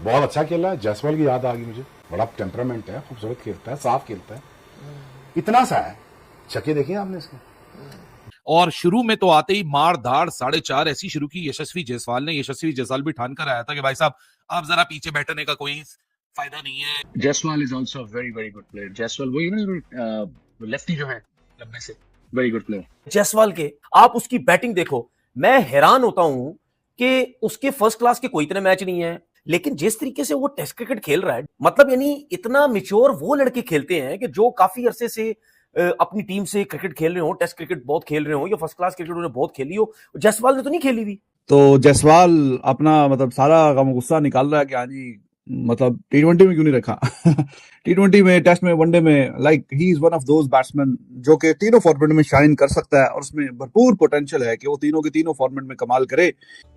बहुत अच्छा खेला है। जायसवाल की याद आ गई मुझे, बड़ा टेम्परामेंट है, खूबसूरत खेलता है, साफ खेलता है, इतना सा है। छक्के देखे आपने इसके। और शुरू में तो आते ही मार धाड़ 4.5 ऐसी शुरू की यशस्वी जायसवाल ने। यशस्वी जायसवाल भी ठान कर आया था कि भाई साहब आप जरा पीछे बैठने का कोई फायदा नहीं है। Jaiswal is also a very very good player. Jaiswal वो लेफ्टी जो है लंबे से, very good player. जायसवाल के आप उसकी बैटिंग देखो, मैं हैरान होता हूं कि उसके फर्स्ट क्लास के कोई इतने मैच नहीं है, लेकिन जिस तरीके से वो टेस्ट क्रिकेट खेल रहा है, मतलब यानी इतना मिच्योर वो लड़के खेलते हैं कि जो काफी अरसे से अपनी टीम से क्रिकेट खेल रहे हो, टेस्ट क्रिकेट बहुत खेल रहे हो या फर्स्ट क्लास क्रिकेट उन्होंने बहुत खेली हो। जायसवाल ने तो नहीं खेली हुई। तो जायसवाल अपना मतलब सारा गम गुस्सा निकाल रहा है कि हाँ जी मतलब टी20 में क्यों नहीं रखा। टी20 में, टेस्ट में, वनडे में, like he is one of those batsman जो कि तीनों फॉर्मेट में शाइन कर सकता है और उसमें भरपूर पोटेंशियल है कि वो तीनों के तीनों फॉर्मेट में कमाल करे।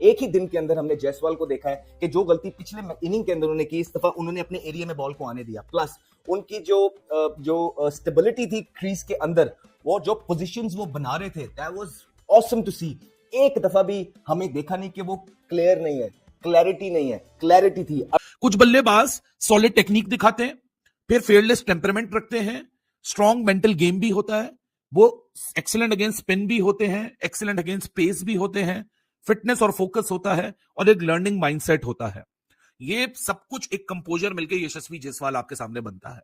एक ही दिन के अंदर हमने जायसवाल को देखा है कि जो गलती पिछले इनिंग के अंदर उन्होंने की, इस दफा उन्होंने अपने एरिया में बॉल को आने दिया। प्लस उनकी जो स्टेबिलिटी थी क्रीज के अंदर, वो जो पोजीशंस वो बना रहे थे, दैट वाज ऑसम टू सी। एक दफा भी हमें देखा नहीं कि वो क्लियर नहीं है, क्लैरिटी नहीं है, क्लैरिटी थी। कुछ बल्लेबाज सॉलिड टेक्निक दिखाते हैं, फिर फेयरलेस टेम्परामेंट रखते हैं, स्ट्रॉन्ग मेंटल गेम भी होता है, वो एक्सीलेंट अगेंस्ट स्पिन भी होते हैं, एक्सीलेंट अगेंस्ट पेस भी होते हैं, फिटनेस और फोकस होता है और एक लर्निंग माइंडसेट होता है। ये सब कुछ एक कंपोजर मिलकर यशस्वी जायसवाल आपके सामने बनता है।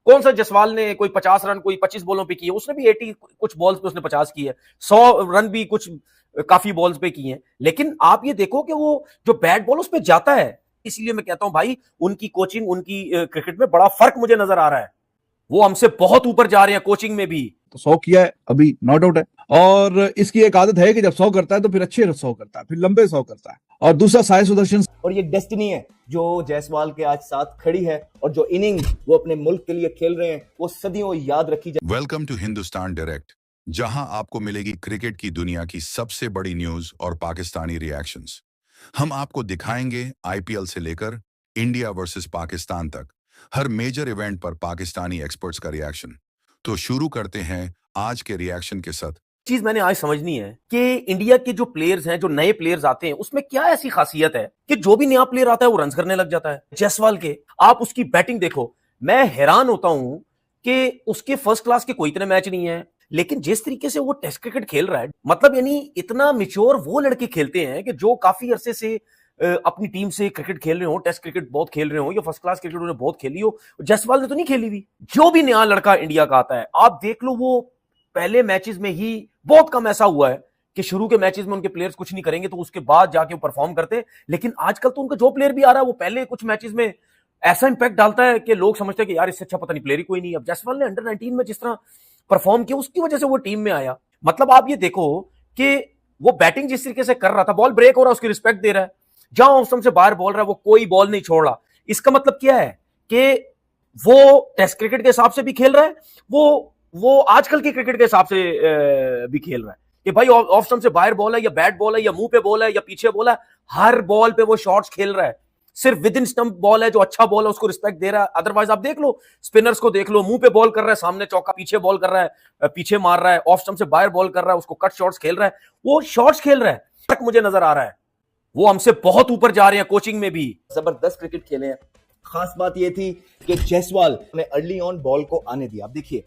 कौन सा जायसवाल ने कोई 50 रन कोई 25 बॉलों पे किए, उसने भी 80 कुछ बॉल्स पे उसने 50 किए, 100 रन भी कुछ काफी बॉल्स पे किए हैं। लेकिन आप ये देखो कि वो जो बैट बॉल उस पे जाता है, इसलिए मैं कहता हूं भाई उनकी कोचिंग, उनकी क्रिकेट में बड़ा फर्क मुझे नजर आ रहा है। वो हमसे बहुत ऊपर जा रहे हैं कोचिंग में भी। तो 100 किया है अभी, नॉट आउट है, और इसकी एक आदत है कि जब 100 करता है तो फिर अच्छे 100 करता है, फिर लंबे 100 करता है। और दूसरा साई सुदर्शन, और ये डेस्टिनी है जो जायसवाल के आज साथ खड़ी है, और जो इनिंग वो अपने मुल्क के लिए खेल रहे हैं वो सदियों याद रखी जाए। वेलकम टू हिंदुस्तान डायरेक्ट, जहां आपको मिलेगी क्रिकेट की दुनिया की सबसे बड़ी न्यूज और पाकिस्तानी रिएक्शंस। हम आपको दिखाएंगे आईपीएल से लेकर इंडिया वर्सेस पाकिस्तान तक हर मेजर इवेंट पर पाकिस्तानी एक्सपर्ट्स का रिएक्शन। तो शुरू करते हैं आज के रिएक्शन के साथ। चीज मैंने आज समझनी है कि इंडिया के जो प्लेयर्स हैं, जो नए प्लेयर्स आते हैं, उसमें क्या ऐसी खासियत है कि जो भी नया प्लेयर आता है वो रन करने लग जाता है। जायसवाल के आप उसकी बैटिंग देखो, मैं हैरान होता हूं कि उसके फर्स्ट क्लास के कोई इतने मैच नहीं है, लेकिन जिस तरीके से वो टेस्ट क्रिकेट खेल रहा है, मतलब यानी इतना मिच्योर वो लड़के खेलते हैं कि जो काफी अरसे से अपनी टीम से क्रिकेट खेल रहे हो, टेस्ट क्रिकेट बहुत खेल रहे हो या फर्स्ट क्लास क्रिकेट उन्होंने बहुत खेली हो। जायसवाल ने तो नहीं खेली हुई। जो भी नया लड़का इंडिया का आता है, आप देख लो, वो पहले मैचेस में ही बहुत कम ऐसा हुआ है कि शुरू के मैचेस में उनके प्लेयर्स कुछ नहीं करेंगे तो उसके बाद जाके परफॉर्म करते, लेकिन आजकल तो उनका जो प्लेयर भी आ रहा है वो पहले कुछ मैचेस में ऐसा इंपैक्ट डालता है कि लोग समझते हैं कि यार इससे अच्छा पता नहीं प्लेयर ही कोई नहीं है। अब जायसवाल ने अंडर 19 में जिस तरह परफॉर्म किया, उसकी वजह से वो टीम में आया। मतलब आप ये देखो कि वो बैटिंग जिस तरीके से कर रहा था, बॉल ब्रेक हो रहा है उसकी रिस्पेक्ट दे रहा है, जहां ऑफ स्टंप से बाहर बॉल रहा है वो कोई बॉल नहीं छोड़ रहा। इसका मतलब क्या है कि वो टेस्ट क्रिकेट के हिसाब से भी खेल रहा है, वो आजकल के क्रिकेट के हिसाब से भी खेल रहा है कि भाई ऑफ स्टंप से बाहर बॉल है या बैट बॉल है या मुंह पे बॉल है या पीछे बॉल है, हर बॉल पे वो शॉट्स खेल रहा है। सिर्फ विद इन स्टंप बॉल है जो अच्छा बॉल है उसको रिस्पेक्ट दे रहा है। अदरवाइज आप देख लो, स्पिनर्स को देख लो, मुंह पे बॉल कर रहा है, सामने चौका, पीछे बॉल कर रहा है, पीछे मार रहा है, ऑफ स्टंप से बाहर बॉल कर रहा है, उसको कट शॉट्स खेल रहा है, वो शॉट्स खेल रहा है। फर्क मुझे नजर आ रहा है, वो हमसे बहुत ऊपर जा रहे हैं कोचिंग में भी। जबरदस्त क्रिकेट खेले हैं। खास बात यह थी कि जायसवाल ने अर्ली ऑन बॉल को आने दिया। आप देखिए,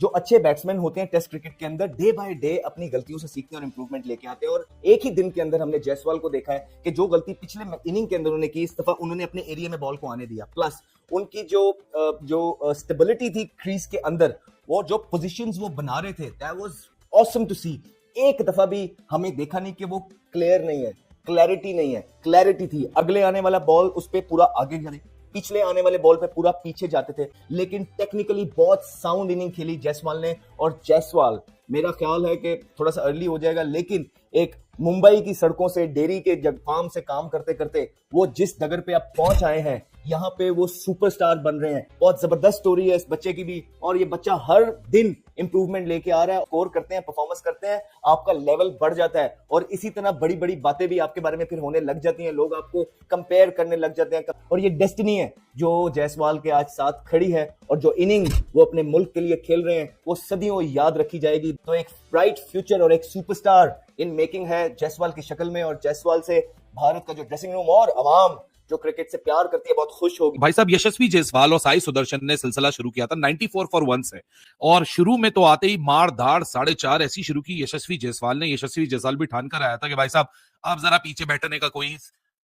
जो अच्छे बैट्समैन होते हैं टेस्ट क्रिकेट के अंदर, डे बाय डे अपनी गलतियों से सीखते हैं और इंप्रूवमेंट लेके आते हैं। और एक ही दिन के अंदर हमने जायसवाल को देखा है कि जो गलती पिछले इनिंग के अंदर उन्होंने की, इस दफा उन्होंने अपने एरिया में बॉल को आने दिया। प्लस उनकी जो स्टेबिलिटी थी क्रीज के अंदर, वो जो पोजीशंस वो बना रहे थे, दैट वाज ऑसम टू सी। एक दफा भी हमें देखा नहीं कि वो क्लियर नहीं है, क्लैरिटी नहीं है, क्लैरिटी थी। अगले आने वाला बॉल उस पे पूरा आगे जाने, पिछले आने वाले बॉल पे पूरा पीछे जाते थे। लेकिन टेक्निकली बहुत साउंड इनिंग खेली जायसवाल ने। और जायसवाल, मेरा ख्याल है कि थोड़ा सा अर्ली हो जाएगा, लेकिन एक मुंबई की सड़कों से, डेयरी के जग फार्म से काम करते करते वो जिस डगर पे आप पहुंच आए हैं, यहाँ पे वो सुपरस्टार बन रहे हैं। बहुत जबरदस्त स्टोरी है इस बच्चे की भी, और ये बच्चा हर दिन इंप्रूवमेंट लेके आ रहा है। स्कोर करते हैं, परफॉर्मेंस करते हैं, आपका लेवल बढ़ जाता है, और इसी तरह बड़ी बड़ी बातें भी आपके बारे में फिर होने लग जाती हैं, लोग आपको कंपेयर करने लग जाते हैं। और ये डेस्टिनी है जो जायसवाल के आज साथ खड़ी है, और जो इनिंग वो अपने मुल्क के लिए खेल रहे हैं वो सदियों याद रखी जाएगी। तो एक ब्राइट फ्यूचर और एक सुपरस्टार इन मेकिंग है जायसवाल की शक्ल में। और जायसवाल से भारत का जो ड्रेसिंग रूम और अवाम जो क्रिकेट से प्यार करती है बहुत खुश होगी। भाई साहब, यशस्वी जायसवाल और साई सुदर्शन ने सिलसिला शुरू किया था 94 फॉर 1 से, और शुरू में तो आते ही मार धाड़ 4.5 ऐसी शुरू की यशस्वी जायसवाल ने। यशस्वी जायसवाल भी ठान कर आया था कि भाई साहब आप जरा पीछे बैठने का कोई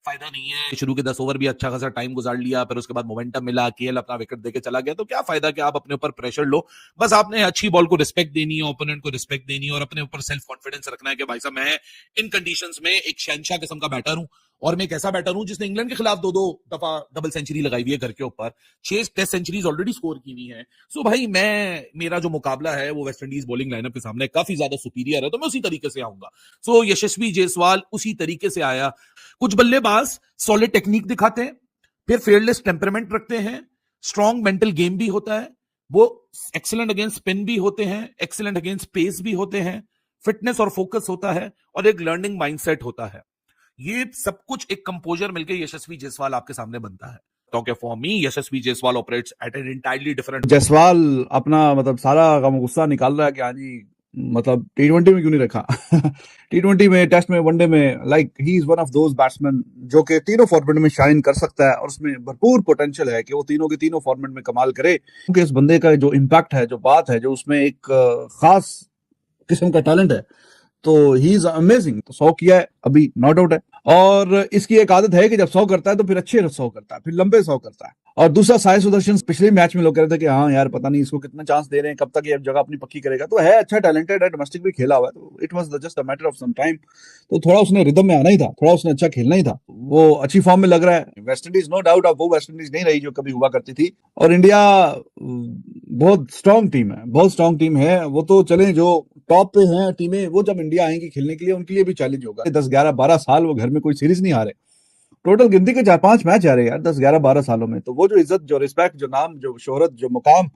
फायदा नहीं है। शुरू के 10 ओवर भी अच्छा खासा टाइम गुजार लिया, फिर उसके बाद मोमेंटम मिला, केएल अपना विकेट देके चला गया, तो क्या फायदा कि आप अपने ऊपर प्रेशर लो। बस आपने अच्छी बॉल को रिस्पेक्ट देनी है, ओपोनेंट को रिस्पेक्ट देनी है, और अपने ऊपर सेल्फ कॉन्फिडेंस रखना है कि भाई साहब मैं इन कंडीशंस में एक शहनशाह किस्म का बैटर हूं, और मैं एक ऐसा बैटर हूं जिसने इंग्लैंड के खिलाफ 2-2 दफा डबल सेंचुरी लगाई हुई है घर के ऊपर, 6 टेस्ट सेंचुरीज ऑलरेडी स्कोर की हुई है। सो भाई मेरा जो मुकाबला है वो वेस्ट इंडीज बॉलिंग लाइनअप के सामने काफी ज्यादा सुपीरियर है, तो मैं उसी तरीके से आऊंगा। सो यशस्वी जायसवाल उसी तरीके से आया। कुछ बल्लेबाज सॉलिड टेक्निक दिखाते हैं, फिर फेयरलेस टेम्परामेंट रखते हैं, स्ट्रॉन्ग मेंटल गेम भी होता है, वो एक्सीलेंट अगेंस्ट स्पिन भी होते हैं, एक्सीलेंट अगेंस्ट पेस भी होते हैं, फिटनेस और फोकस होता है, और एक लर्निंग माइंडसेट होता है। ये सब कुछ एक कंपोजर मिलकर यशस्वी जायसवाल आपके सामने बनता है। तो for me Yashasvi Jaiswal operates at an entirely different. Jaiswal अपना मतलब सारा गम गुस्सा निकाल रहा है कि हाँ जी मतलब T20 में क्यों नहीं रखा। T20 में, टेस्ट में, वनडे में, like he is one of those batsman जो कि तीनों फॉर्मेट में शाइन कर सकता है, और उसमें भरपूर पोटेंशियल है कि वो तीनों के तीनों फॉर्मेट में कमाल करे। क्योंकि इस बंदे का जो इम्पैक्ट है, जो बात है, जो उसमें एक खास किस्म का टैलेंट है, तो ही इज अमेजिंग। तो 100 किया है अभी, नो डाउट है, और इसकी एक आदत है कि जब 100 करता है तो फिर अच्छे 100 करता है, फिर लंबे 100 करता है। और दूसरा साई सुदर्शन, पिछले मैच में लोग कह रहे थे कि हाँ यार पता नहीं इसको कितना चांस दे रहे हैं, कब तक ये जगह अपनी पक्की करेगा। तो है अच्छा टैलेंटेड है, डोमेस्टिक भी खेला हुआ है, तो it was just a matter of some time. तो थोड़ा उसने रिदम में आना ही था, थोड़ा उसने अच्छा खेलना ही था। वो अच्छी फॉर्म में लग रहा है। वेस्ट इंडीज नो डाउट अब वो वेस्ट इंडीज नहीं रही जो कभी हुआ करती थी, और इंडिया बहुत स्ट्रॉन्ग टीम है, बहुत स्ट्रॉन्ग टीम है। वो तो चले जो टॉप पे हैं टीमें, वो जब इंडिया आएंगी खेलने के लिए उनके लिए भी चैलेंज होगा। 10, 11, 12 साल वो घर में कोई सीरीज नहीं हारे, टोटल गिनती के 4-5 मैच आ रहे हैं यार 10, 11, 12 सालों में। तो वो जो इज्जत, जो रिस्पेक्ट, जो नाम, जो शोहरत, जो मुकाम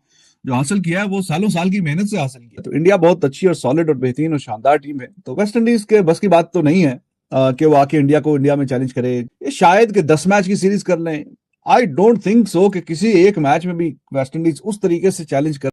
जो हासिल किया है, वो सालों साल की मेहनत से हासिल किया। तो इंडिया बहुत अच्छी और सॉलिड और बेहतरीन और शानदार टीम है। तो वेस्ट इंडीज के बस की बात तो नहीं है कि वो आके इंडिया में चैलेंज करे। ये शायद कि 10 मैच की सीरीज कर लें। आई डोंट थिंक सो कि किसी एक मैच में भी वेस्ट इंडीज उस तरीके से चैलेंज कर